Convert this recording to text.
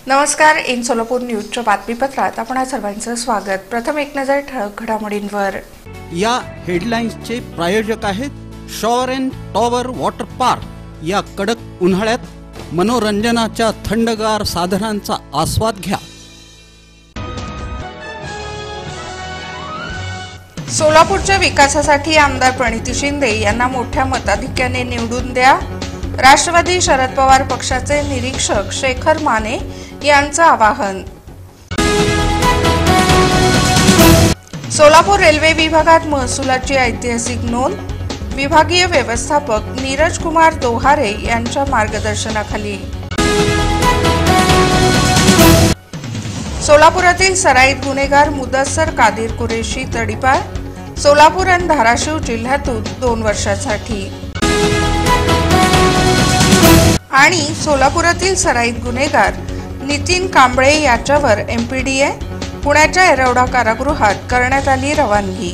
नमस्कार. इन सोलापूर न्यूजच्या बातमीपत्रात आपणा सर्वांचं स्वागत. प्रथम एक नजर ठळक घडामोडींवर. या हेडलाईन्सचे प्रायोजक आहेत shower and tower water park. या कडक उन्हाळ्यात मनोरंजनाच्या थंडगार साधनांचा आस्वाद घ्या. सोलापूरच्या विकासासाठी आमदार प्रणिती शिंदे यांना मोठ्या मताधिक्याने निवडून द्या. राष्ट्रवादी शरद पवार पक्षाचे निरीक्षक शेखर माने यांचं आवाहन. सोलापूर रेल्वे विभागात महसुलाची ऐतिहासिक नोंद. विभागीय व्यवस्थापक नीरज कुमार दोहारे यांच्या मार्गदर्शनाखाली. सोलापुरातील सराईत गुन्हेगार मुदस्सर कादिर कुरेशी तडीपार. सोलापूर आणि धाराशिव जिल्ह्यातून 2 वर्षांसाठी. आणि सोलापुरातील सराईत गुन्हेगार नितीन कांबळे याच्यावर एमपीडीए पुण्याच्या येरवडा कारागृहात करण्यात आली रवानगी.